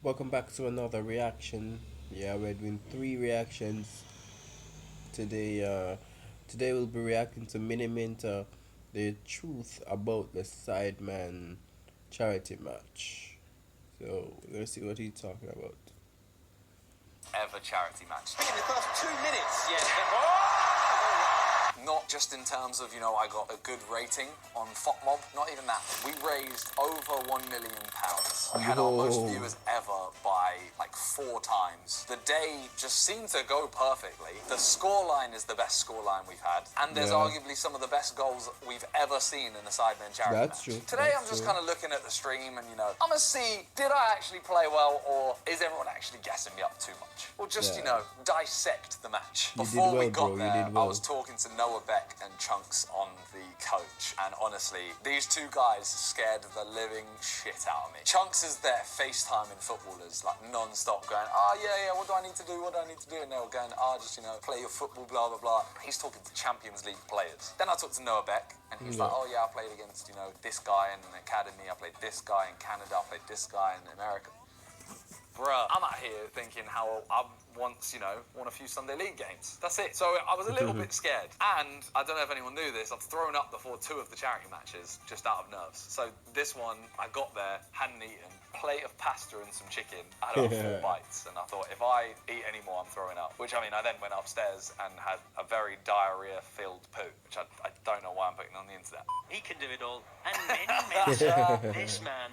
Welcome back to another reaction. Yeah, we're doing three reactions today. Today we'll be reacting to miniminter, the truth about the sideman charity match. So we're gonna see what he's talking about. Ever charity match. In the first 2 minutes, Not just in terms of, I got a good rating on FOTMob, not even that. We raised over £1 million. We had our most Whoa. viewers ever by like 4 times. The day just seemed to go perfectly. The scoreline is the best scoreline we've had, and there's arguably some of the best goals we've ever seen in a sidemen charity That's match. true. Today That's I'm just true. kind of looking at the stream and, I'm gonna see, did I actually play well, or is everyone actually gassing me up too much? Or just, dissect the match. You did Before we well, got bro. You there, did well. I was talking to Noah Beck and Chunks on the coach, and honestly, these two guys scared the living shit out of me. Chunks is there FaceTiming footballers like non-stop, going, what do I need to do, and they were going, just, play your football, blah, blah, blah. He's talking to Champions League players. Then I talked to Noah Beck, and he's like, I played against, this guy in the academy, I played this guy in Canada, I played this guy in America. Bruh, I'm out here thinking how I once, won a few Sunday League games. That's it. So I was a little bit scared. And I don't know if anyone knew this, I've thrown up before 2 of the charity matches just out of nerves. So this one, I got there, hadn't eaten, plate of pasta and some chicken. I had about 4 bites, and I thought, if I eat any more, I'm throwing up. Which, I then went upstairs and had a very diarrhea-filled poo, which I don't know why I'm putting on the internet. he can do it all. And miniminter, this man.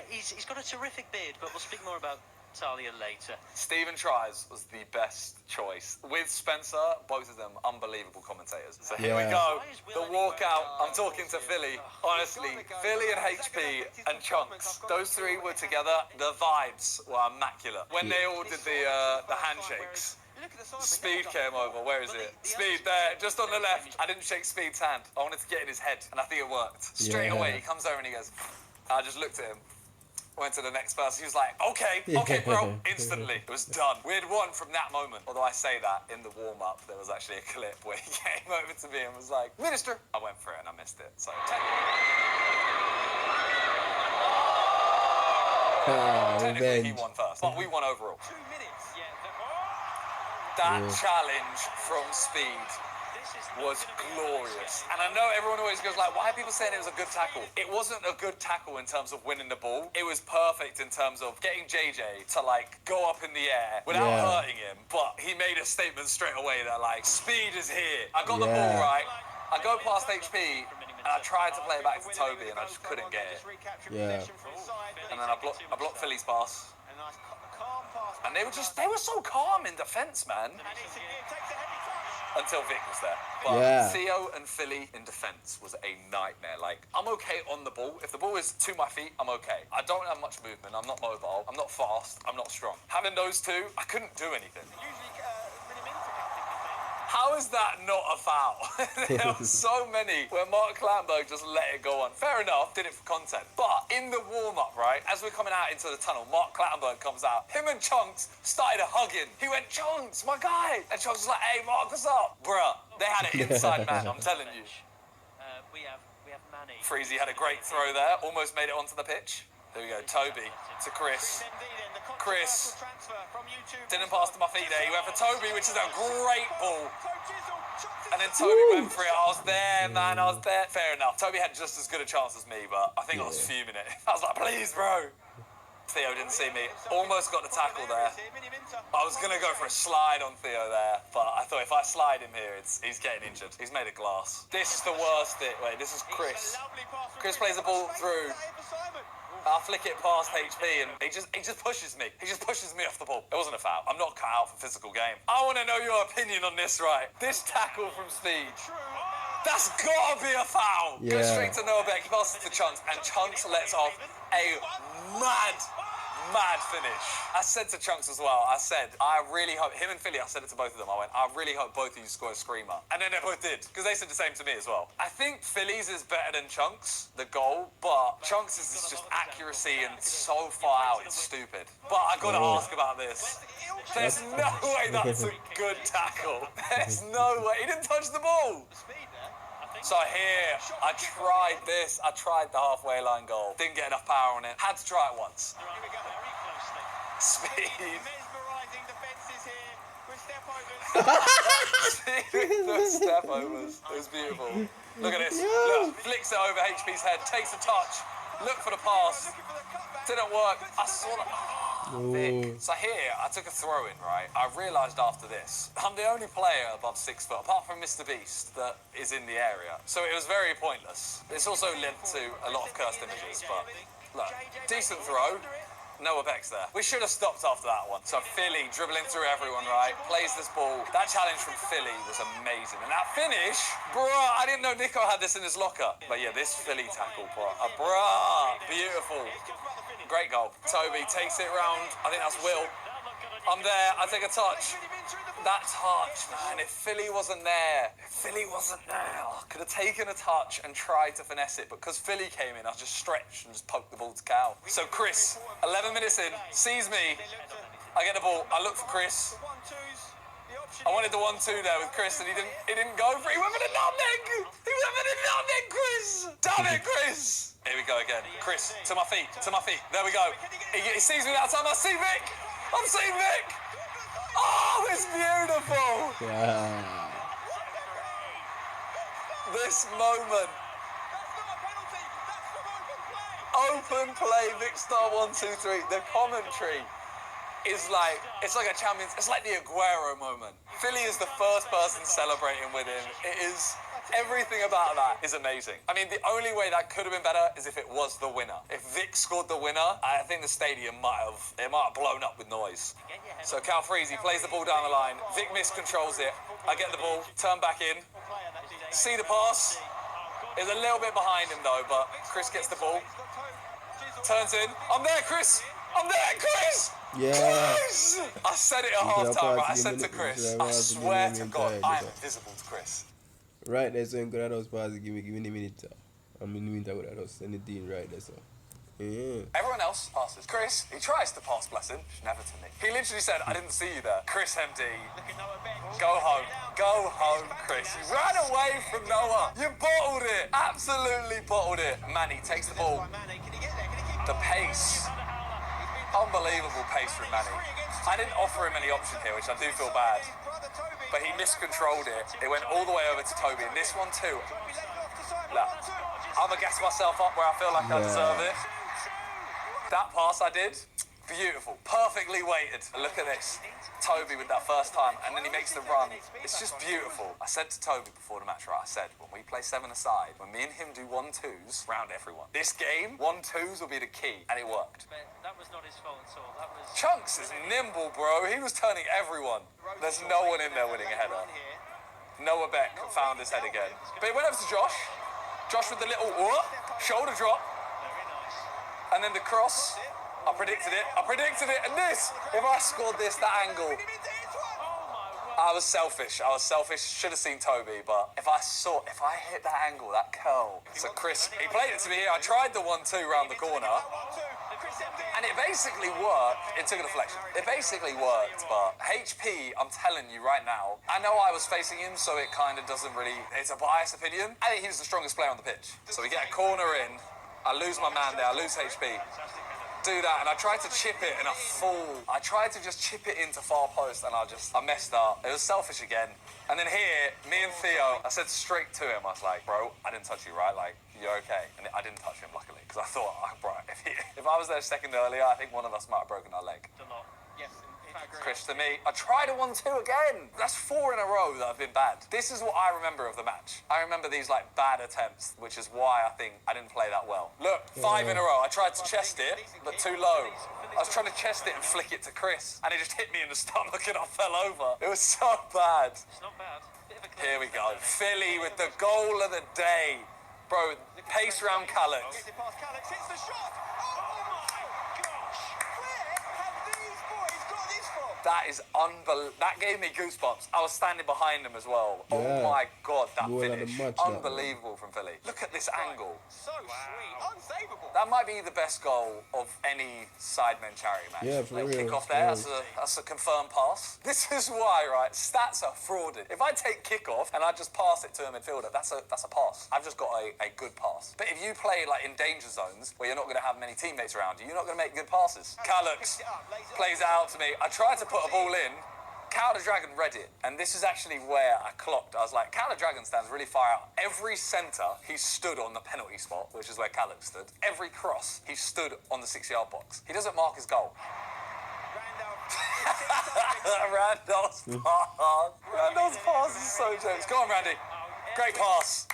He's got a terrific beard, but we'll speak more about Talia later. Stephen Tries was the best choice. With Spencer, both of them unbelievable commentators. So here we go, the walkout. I'm talking to Philly. Honestly, Philly and HP and Chunks, those 3 were together. The vibes were immaculate. When they all did the handshakes, Speed came over. Where is it? Speed there, just on the left. I didn't shake Speed's hand. I wanted to get in his head, and I think it worked. Straight away, he comes over and he goes, I just looked at him. Went to the next person. He was like, okay, bro. Instantly, it was done. We had won from that moment. Although I say that, in the warm-up, there was actually a clip where he came over to me and was like, Minister. I went for it and I missed it. So technically he won first, but we won overall. 2 minutes, That challenge from Speed was glorious. And I know everyone always goes like, why are people saying it was a good tackle? It wasn't a good tackle in terms of winning the ball. It was perfect in terms of getting JJ to go up in the air without hurting him. But he made a statement straight away that Speed is here. I got the ball right. I go past HP and I tried to play it back to Toby and I just couldn't get it. And then I blocked Philly's pass. And they were so calm in defence, man. Until Vic was there. But Theo and Philly in defence was a nightmare. I'm okay on the ball. If the ball is to my feet, I'm okay. I don't have much movement. I'm not mobile. I'm not fast. I'm not strong. Having those 2, I couldn't do anything. How is that not a foul? There were so many where Mark Clattenburg just let it go on. Fair enough, did it for content. But in the warm-up, right, as we're coming out into the tunnel, Mark Clattenburg comes out. Him and Chunks started hugging. He went, Chunks, my guy. And Chunks was like, hey, Mark, what's up? Bruh, they had it inside man, I'm telling you. We have Manny. Freezy had a great throw there, almost made it onto the pitch. There we go, Toby to Chris. Chris didn't pass to my feet there. He went for Toby, which is a great ball. And then Toby went for it. I was there, man. I was there. Fair enough. Toby had just as good a chance as me, but I think I was fuming it. I was like, please, bro. Theo didn't see me. Almost got the tackle there. I was going to go for a slide on Theo there, but I thought if I slide him here, he's getting injured. He's made of glass. This is the worst bit. Wait, this is Chris. Chris plays the ball through. I'll flick it past HP and he just pushes me. He just pushes me off the ball. It wasn't a foul. I'm not cut out for physical game. I want to know your opinion on this, right? This tackle from Speed. That's gotta be a foul. Goes straight to Noah Beck. He passes to Chunks and Chunks lets off a mad finish. I said to Chunks as well, I said, I really hope, him and Philly, I said it to both of them, I went, I really hope both of you score a screamer. And then they both did, because they said the same to me as well. I think Philly's is better than Chunks, the goal, but Chunks' is just accuracy and so far out, it's stupid. But I gotta ask about this. There's no way that's a good tackle. There's no way, he didn't touch the ball. So here, I tried this. I tried the halfway line goal. Didn't get enough power on it. Had to try it once. Speed. Mesmerising defences here with step overs. The step overs. It was beautiful. Look at this. Look, flicks it over HP's head, takes a touch. Look for the pass. Didn't work. I saw that. Vic. So here, I took a throw in, right? I realised after this, I'm the only player above 6 foot, apart from Mr. Beast, that is in the area. So it was very pointless. It's also linked to a lot of cursed images, but look, decent throw. Noah Beck's there. We should have stopped after that one. So Philly dribbling through everyone, right? Plays this ball. That challenge from Philly was amazing. And that finish, bruh, I didn't know Nico had this in his locker. But yeah, this Philly tackle, bruh, beautiful. Great goal. Toby takes it round. I think that's Will. I'm there. I take a touch. That touch, man. If Philly wasn't there, I could have taken a touch and tried to finesse it. But because Philly came in, I just stretched and just poked the ball to Cal. So Chris, 11 minutes in, sees me. I get the ball. I look for Chris. I wanted the 1-2 there with Chris, and he didn't go for it. He went for the nutmeg. He went for the nutmeg, Chris. Damn it, Chris. Here we go again. Chris, to my feet. There we go. He sees me that time. I see Vic. I'm seeing Vic. Oh, it's beautiful. Yeah. This moment. Open play, Vic Star 1, 2, 3. The commentary is like, it's like a champions, it's like the Aguero moment. Philly is the first person celebrating with him. It is, everything about that is amazing. I mean, the only way that could have been better is if it was the winner. If Vic scored the winner, I think the stadium might have blown up with noise. So Cal Freezy plays the ball down the line. Vic miscontrols it. I get the ball, turn back in, see the pass. It's a little bit behind him though, but Chris gets the ball, turns in. I'm there, Chris. I'm there, Chris. Yeah. Chris! I said it at half time, right? I said to Chris, I swear to God, I am invisible to Chris. Right, there's one good at us pass. Give me the minute. I'm in the minute with us. Send it in right there, so. Yeah. Everyone else passes. Chris, he tries to pass, bless him. Never to me. He literally said, I didn't see you there. Chris MD, go home. Go home, Chris. You ran away from Noah. You bottled it. Absolutely bottled it. Manny takes the ball. The pace. Unbelievable pace from Manny. I didn't offer him any option here, which I do feel bad. But he miscontrolled it. It went all the way over to Toby. And this one too. Look, I'm going to gas myself up where I feel like I deserve it. That pass I did, beautiful. Perfectly weighted. And look at this. Toby with that first time, and then he makes the run. It's just beautiful. I said to Toby before the match, right, I said, when we play 7-a-side, when me and him do 1-2s, round everyone. This game, 1-2s will be the key, and it worked. That was not his fault at all. That was... Chunks is nimble, bro. He was turning everyone. There's no one in there winning a header. Noah Beck found his head again. But it went over to Josh. Josh with the little shoulder drop. And then the cross. I predicted it, and this, if I scored this, that angle, I was selfish, should have seen Toby, but if I hit that angle, that curl. So Chris, he played it to me here, I tried the 1-2 round the corner, and it basically worked. It took a deflection. It basically worked, but HP, I'm telling you right now, I know I was facing him, so it kind of doesn't really, it's a biased opinion. I think he was the strongest player on the pitch. So we get a corner in, I lose my man there, I lose HP. Do that, and I tried to chip it, and I fall. I tried to just chip it into far post, and I messed up. It was selfish again. And then here, me and Theo, I said straight to him, I was like, bro, I didn't touch you, right? Like, you're okay. And I didn't touch him, luckily, because I thought, bro, if I was there a second earlier, I think one of us might have broken our leg. Yes, in fact, Chris, to me, I tried a 1-2 again. That's 4 in a row that have been bad. This is what I remember of the match. I remember these like bad attempts, which is why I think I didn't play that well. Look, 5 in a row. I tried to chest it, but too low. I was trying to chest it and flick it to Chris, and it just hit me in the stomach and I fell over. It was so bad. it's not bad. Here we go. Philly with the goal of the day. Bro, pace round Calix. That is unbelievable. That gave me goosebumps. I was standing behind him as well. Yeah. Oh my God, that Goal of the finish. match, that one. Unbelievable from Philly. Look at this angle. So sweet. Unsavable. That might be the best goal of any sidemen charity match. Yeah, for real. Kick off there, Yeah. that's a confirmed pass. This is why, right, stats are frauded. If I take kick off and I just pass it to a midfielder, that's a pass. I've just got a good pass. But if you play like in danger zones where you're not going to have many teammates around you, you're not going to make good passes. Callux plays it out to me. I tried to put a ball in. Cow the Dragon read it, and this is actually where I clocked. I was like, Cow the Dragon stands really far out. Every centre, he stood on the penalty spot, which is where Callux stood. Every cross, he stood on the 6-yard box. He doesn't mark his goal. Randall's pass. Randall's pass is so jokes. Go on, Randy. Great pass.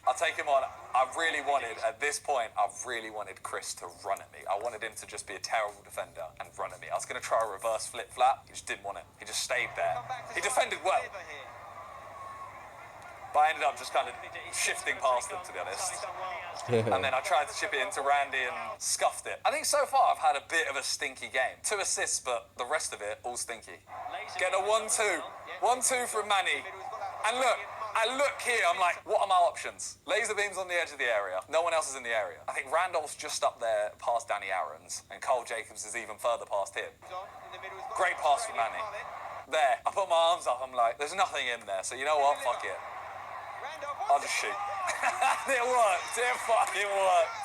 I'll take him on. At this point, I really wanted Chris to run at me. I wanted him to just be a terrible defender and run at me. I was going to try a reverse flip-flap. He just didn't want it. He just stayed there. He defended well. But I ended up just kind of shifting past him, to be honest. And then I tried to chip it into Randy and scuffed it. I think so far I've had a bit of a stinky game. 2 assists, but the rest of it, all stinky. Get a 1-2. 1-2 from Manny. And look, I look here, I'm like, what are my options? Laser beams on the edge of the area. No one else is in the area. I think Randolph's just up there past Danny Aarons, and Cole Jacobs is even further past him. Great pass from Manny. There, I put my arms up, I'm like, there's nothing in there, so you know what, fuck it. I'll just shoot. It worked, it fucking worked.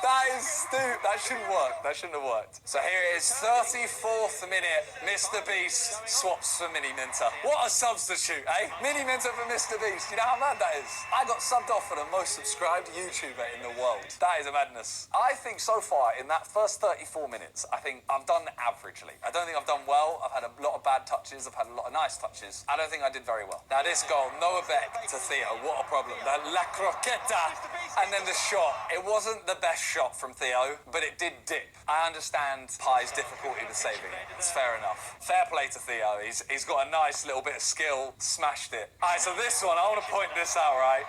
That is stupid. That shouldn't work. That shouldn't have worked. So here it is, 34th minute. Mr. Beast swaps for Miniminter. What a substitute, eh? Miniminter for Mr. Beast. You know how mad that is? I got subbed off for the most subscribed YouTuber in the world. That is a madness. I think so far in that first 34 minutes, I think I've done averagely. I don't think I've done well. I've had a lot of bad touches. I've had a lot of nice touches. I don't think I did very well. Now this goal, Noah Beck to Theo. What a problem. The La Croqueta. And then the shot. It wasn't the best shot from Theo, but it did dip. I understand Pie's difficulty with saving it. It's fair enough. Fair play to Theo. He's got a nice little bit of skill. Smashed it. All right, so this one, I want to point this out, right?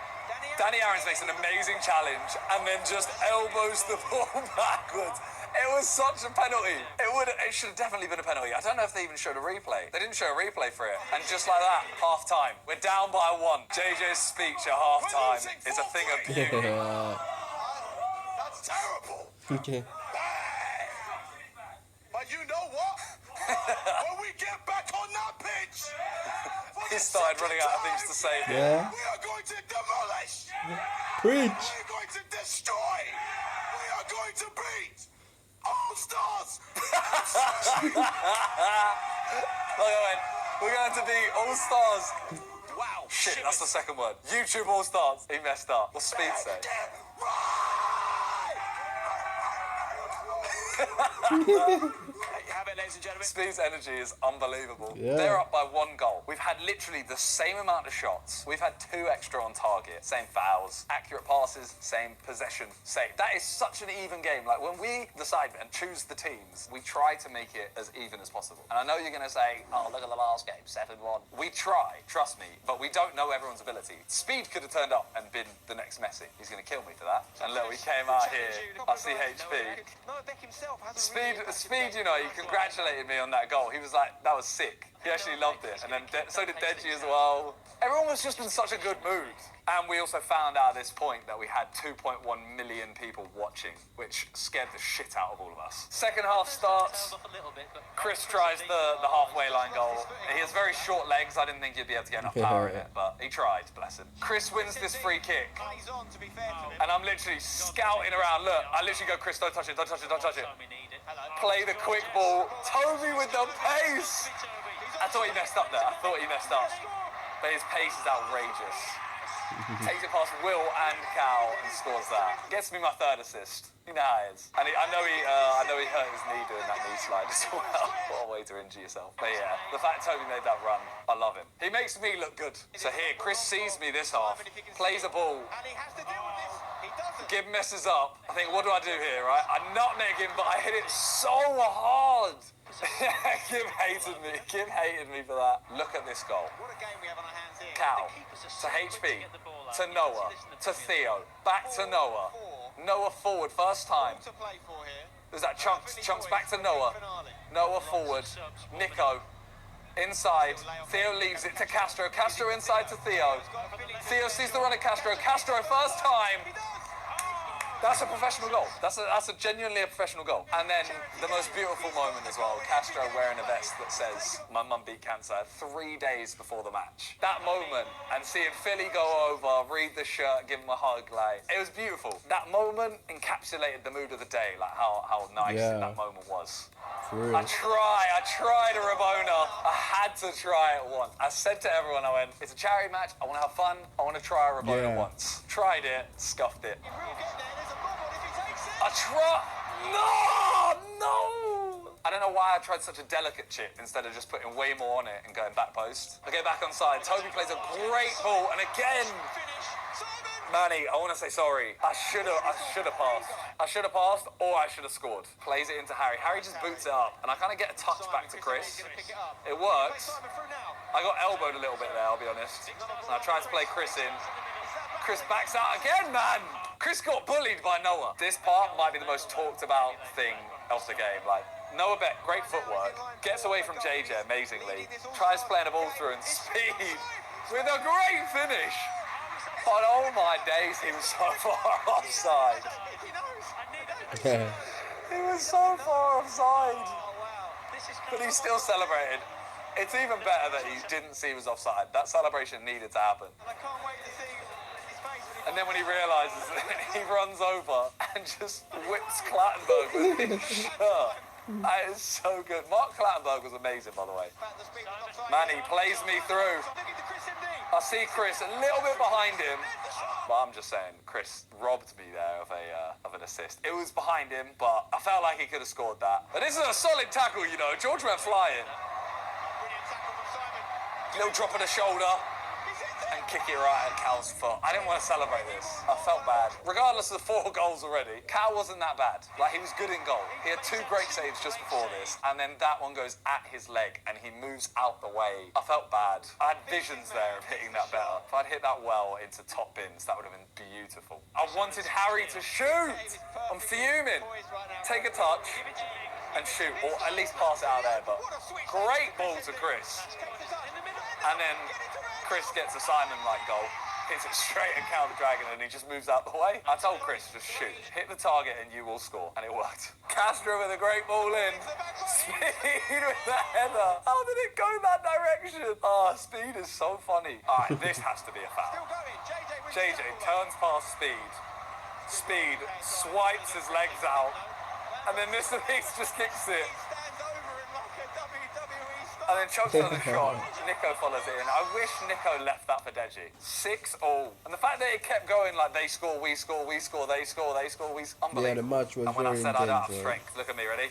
Danny Aarons makes an amazing challenge and then just elbows the ball backwards. It was such a penalty. It should have definitely been a penalty. I don't know if they even showed a replay. They didn't show a replay for it. And just like that, half time. We're down by 1. JJ's speech at half time is a thing of beauty. That's terrible. Okay. But you know what? When we get back on that pitch, He started running out of things to say. Yeah. we are going to demolish. Preach. We are going to destroy. We are going to beat all stars. Look at it. We're going to be all stars. Wow. Shit, that's the second word. YouTube all stars. He messed up. What's Speed say? You have it, ladies and gentlemen. Speed's energy is unbelievable. Yeah. They're up by 1 goal. We've had literally the same amount of shots. We've had 2 extra on target. Same fouls, accurate passes, same possession, same. That is such an even game. Like when we, the sidemen, choose the teams, we try to make it as even as possible. And I know you're going to say, oh, look at the last game, 7-1. We try, trust me, but we don't know everyone's ability. Speed could have turned up and been the next Messi. He's going to kill me for that. And look, we came out here. I see HP. Noah Beck himself hasn't Speed, you know, he congratulated me on that goal. He was like, that was sick. He actually loved it. And then so did Deji as well. Everyone was just in such a good mood. And we also found out at this point that we had 2.1 million people watching, which scared the shit out of all of us. Second half starts. Chris tries the halfway line goal. He has very short legs. I didn't think he'd be able to get enough power in it, but he tried, bless him. Chris wins this free kick. And I'm literally scouting around. Look, I literally go, Chris, don't touch it, don't touch it, don't touch it. Play the quick ball. Toby with the pace. I thought he messed up there. But his pace is outrageous. Takes it past Will and Cal and scores that. Gets me my 3rd assist. You know how it is. And I know he hurt his knee doing that knee slide as well. What a way to injure yourself. But yeah, the fact Toby made that run, I love him. He makes me look good. So here, Chris sees me this half, plays a ball. Gib messes up. I think, what do I do here, right? I nutmeg him, but I hit it so hard. Gib hated me. Gib hated me for that. Look at this goal. What a game we have on our hands here. Cal to HP to Noah to Theo back to Noah. Noah forward first time. To play for here. There's that Chunks back to Noah. Noah forward. Nico Inside, Theo leaves it to Castro. Castro inside to Theo. Theo sees the run at Castro. Castro, first time. That's a professional goal. That's a genuinely a professional goal. And then the most beautiful moment as well, Castro wearing a vest that says, "My mum beat cancer," 3 days before the match. That moment, and seeing Philly go over, read the shirt, give him a hug, like, it was beautiful. That moment encapsulated the mood of the day, like how nice that moment was. For real. I tried a Rabona. I had to try it once. I said to everyone, I went, it's a charity match, I want to have fun, I want to try a Rabona once. Tried it, scuffed it. No! I don't know why I tried such a delicate chip instead of just putting way more on it and going back post. I get back on side. Toby plays a great ball, and again, Manny, I want to say sorry. I should have passed. I should have passed, or I should have scored. Plays it into Harry. Harry just boots it up, and I kind of get a touch back to Chris. It works. I got elbowed a little bit there, I'll be honest. And I tried to play Chris in. Chris backs out again, man! Chris got bullied by Noah. This part might be the most talked about thing of the game. Like, Noah Beck, great footwork, gets away from JJ amazingly, tries playing the ball through and speed with a great finish. But oh my days, he was so far offside. He was so far offside. But he still celebrated. It's even better that he didn't see he was offside. That celebration needed to happen. And then when he realises it, he runs over and just whips Clattenburg with his shirt. That is so good. Mark Clattenburg was amazing, by the way. Manny plays me through. I see Chris a little bit behind him. But I'm just saying, Chris robbed me there of an assist. It was behind him, but I felt like he could have scored that. But this is a solid tackle, you know. George went flying. Little drop of the shoulder. And kick it right at Cal's foot. I didn't want to celebrate this. I felt bad. Regardless of the 4 goals already, Cal wasn't that bad. Like, he was good in goal. He had 2 great saves just before this, and then that one goes at his leg, and he moves out the way. I felt bad. I had visions there of hitting that better. If I'd hit that well into top bins, that would have been beautiful. I wanted Harry to shoot. I'm fuming. Take a touch and shoot, or at least pass it out there, but great ball to Chris. And then Chris gets a Simon-like goal, hits it straight at Cal the Dragon, and he just moves out the way. I told Chris, just shoot. Hit the target and you will score. And it worked. Castro with a great ball in. Speed with the header. How did it go that direction? Oh, Speed is so funny. All right, this has to be a foul. JJ turns past Speed. Speed swipes his legs out. And then Mr. Beast just kicks it. And then Chubbs does a shot. Nico follows it in. I wish Nico left that for Deji. 6-all. And the fact that it kept going like they score, we score, we score, they score, they score, we score. Unbelievable. Yeah, the match was and when I very said I don't have intense, strength, look at me, ready?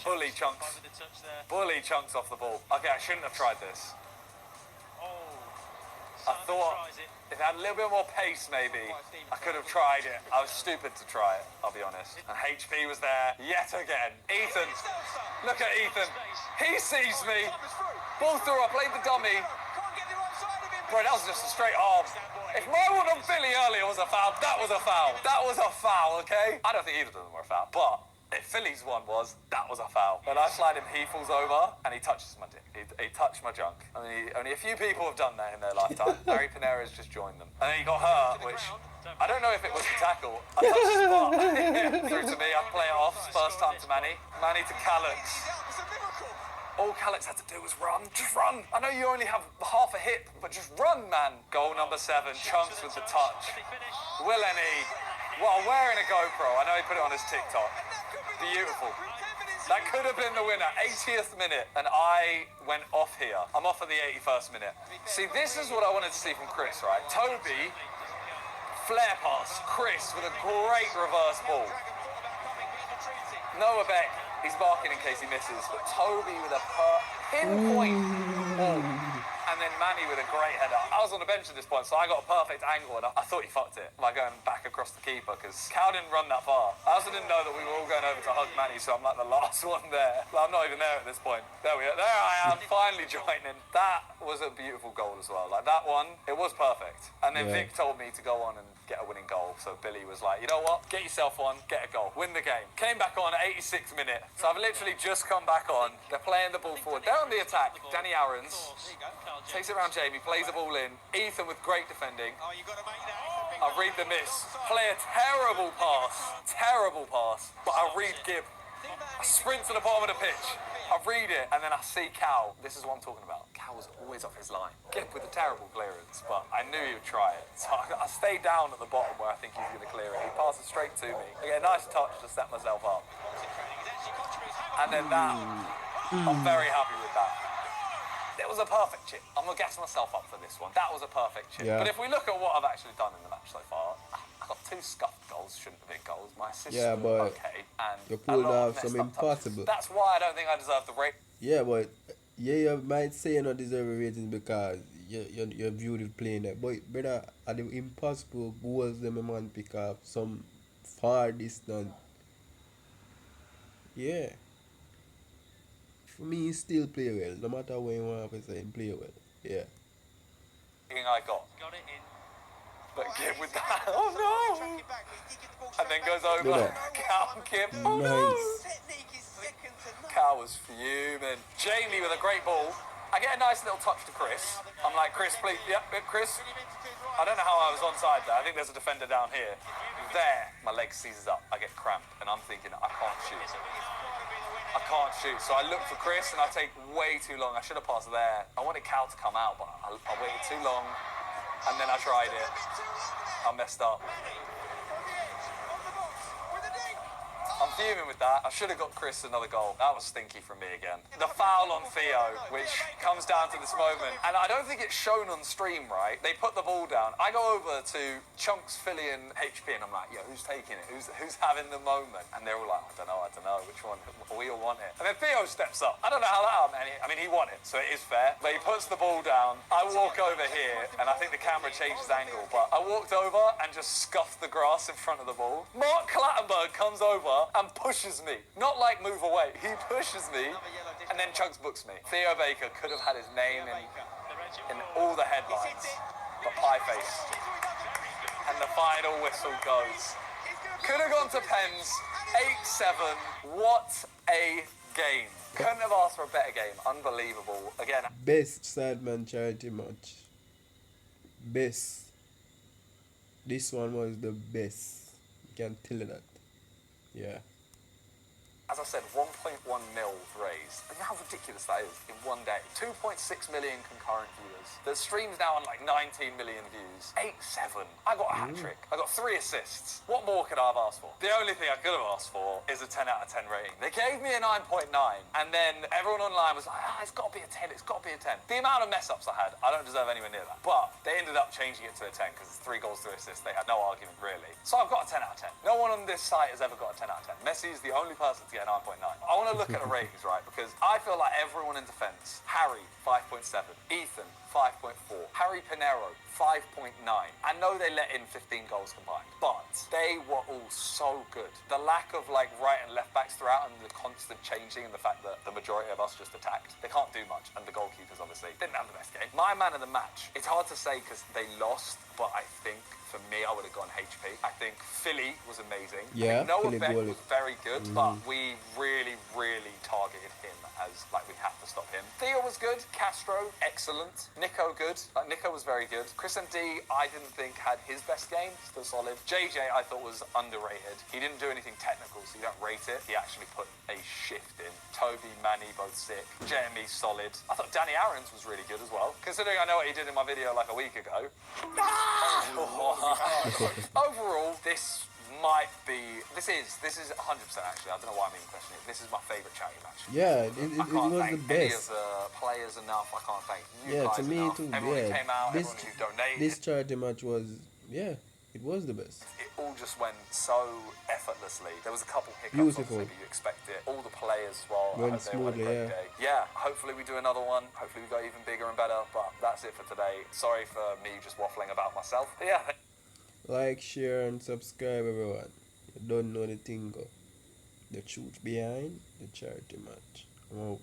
Bully chunks. Bully chunks off the ball. Okay, I shouldn't have tried this. I thought if it had a little bit more pace, maybe, I could have tried it. I was stupid to try it, I'll be honest. And HP was there yet again. Ethan, look at Ethan. He sees me. Ball through, I played the dummy. Bro, that was just a straight arm. If my one on Philly earlier was a foul, that was a foul. That was a foul, okay? I don't think either of them were a foul, but if Philly's one was, that was a foul. When I slide him, he falls over and he touches my dick. He touched my junk. I mean, only a few people have done that in their lifetime. Harry Panera's just joined them. And then he got hurt, which I don't know if it was the tackle. I touched his spot. Through to me, I play it off. First time to Manny. Manny to Callux. All Callux had to do was run. Just run. I know you only have half a hip, but just run, man. Goal number 7, Chunks with the touch. Will any? Well, wearing a GoPro. I know he put it on his TikTok. Beautiful. That could have been the winner. 80th minute, and I went off here. I'm off at the 81st minute. See, this is what I wanted to see from Chris, right? Toby, flare pass. Chris with a great reverse ball. Noah Beck, he's marking in case he misses, but Toby with a pinpoint ball. And and then Manny with a great header. I was on the bench at this point, so I got a perfect angle, and I thought he fucked it by going back across the keeper, because Cal didn't run that far. I also didn't know that we were all going over to hug Manny, so I'm like the last one there. Well, I'm not even there at this point. There we are. There I am, finally joining. That was a beautiful goal as well. Like, that one, it was perfect. And then Vic told me to go on and get a winning goal, so Billy was like, you know what, get yourself on, get a goal, win the game. Came back on at 86th minute, so I've literally just come back on. They're playing the ball forward. They're on the attack. Danny Aarons takes it around Jamie, plays the ball in. Ethan with great defending. Oh, you got to make that. I read the miss. Play a terrible pass, but I read Gibb. I sprint to the bottom of the pitch. I read it, and then I see Cal. This is what I'm talking about. Cal was always off his line. Gibb with a terrible clearance, but I knew he would try it. So I stayed down at the bottom where I think he's going to clear it. He passes straight to me. I get a nice touch to set myself up. And then that, I'm very happy with that. It was a perfect chip. I'm going to gas myself up for this one. That was a perfect chip. Yeah. But if we look at what I've actually done in the match so far, I got 2 scuffed goals, shouldn't have been goals. My assists were okay. And you a pulled lot of off some messed up touches. impossible. That's why I don't think I deserve the rate. Yeah, but you might say you don't deserve a rating because you're viewed with playing that. But brother, are the impossible goals them a man pick up some far distance. Yeah. For me, he still play well. No matter what you want to say, he play well. Yeah. Thing I got. Got it in. But Gibb with that. Oh no! And then goes over. Look at Cal and Gibb. Oh no! Nice. Technique is second to none. Cal was fuming. Jamie with a great ball. I get a nice little touch to Chris. I'm like, Chris, please. Yep, Chris. I don't know how I was onside there. I think there's a defender down here. There, my leg seizes up. I get cramp, and I'm thinking, I can't shoot. I can't shoot. So I look for Chris, and I take way too long. I should have passed there. I wanted Cal to come out, but I waited too long, and then I tried it. I messed up. I'm fuming with that. I should have got Chris another goal. That was stinky from me again. The foul on Theo, which comes down to this moment. And I don't think it's shown on stream, right? They put the ball down. I go over to Chunks, Philly and HP and I'm like, yo, who's taking it? Who's having the moment? And they're all like, I don't know. Which one? We all want it. And then Theo steps up. I don't know how that happened. I mean, he won it, so it is fair. But he puts the ball down. I walk over here and I think the camera changes angle, but I walked over and just scuffed the grass in front of the ball. Mark Clattenburg comes over and pushes me. Not like move away. He pushes me and then Chunks books me. Theo Baker could have had his name in all the headlines, but pie face. And the final whistle goes. Could have gone to pens. 8-7. What a game. Couldn't have asked for a better game. Unbelievable. Again. Best sideman charity match. Best. This one was the best. You can tell you that. Yeah. As I said, 1.1 mil raised. And you know how ridiculous that is in one day. 2.6 million concurrent viewers. The stream's now on like 19 million views. 8-7. I got a hat-trick. I got 3 assists. What more could I have asked for? The only thing I could have asked for is a 10 out of 10 rating. They gave me a 9.9. And then everyone online was like, it's got to be a 10. It's got to be a 10. The amount of mess-ups I had, I don't deserve anywhere near that. But they ended up changing it to a 10 because it's 3 goals, 3 assists. They had no argument, really. So I've got a 10 out of 10. No one on this site has ever got a 10 out of 10. Messi is the only person to get 9.9. I want to look at the ratings, right? Because I feel like everyone in defence, Harry, 5.7. Ethan, 5.4. Harry Pinero, 5.9. I know they let in 15 goals combined, but they were all so good. The lack of like right and left backs throughout and the constant changing and the fact that the majority of us just attacked, they can't do much. And the goalkeepers obviously didn't have the best game. My man of the match, it's hard to say because they lost, but I think for me, I would have gone HP. I think Philly was amazing. Yeah, Noah Philly Beck goalie. was very good, but we really targeted him as like we have to stop him. Theo was good. Castro, excellent. Nico, good. Nico was very good. Chris MD, I didn't think had his best game. Still solid. JJ, I thought was underrated. He didn't do anything technical, so you don't rate it. He actually put a shift in. Toby, Manny, both sick. Jeremy, solid. I thought Danny Aarons was really good as well. Considering I know what he did in my video like a week ago. Overall, this might be. This is 100% actually. I don't know why I'm even questioning it. This is my favourite charity match. Yeah, it I can't was thank the any of best. the players enough. I can't thank you Yeah, guys to me enough. too. Everyone who Yeah, came out, this everyone who donated. this charity match was It was the best. It all just went so effortlessly. There was a couple hiccups, Beautiful. obviously, but you expect it. All the players as well. Went I hope they all had a smoothly, great yeah. day. Yeah, hopefully we do another one. Hopefully we go even bigger and better. But that's it for today. Sorry for me just waffling about myself. But yeah. Like, share, and subscribe, everyone. You don't know the thing, go. The truth behind the charity match. I'm out.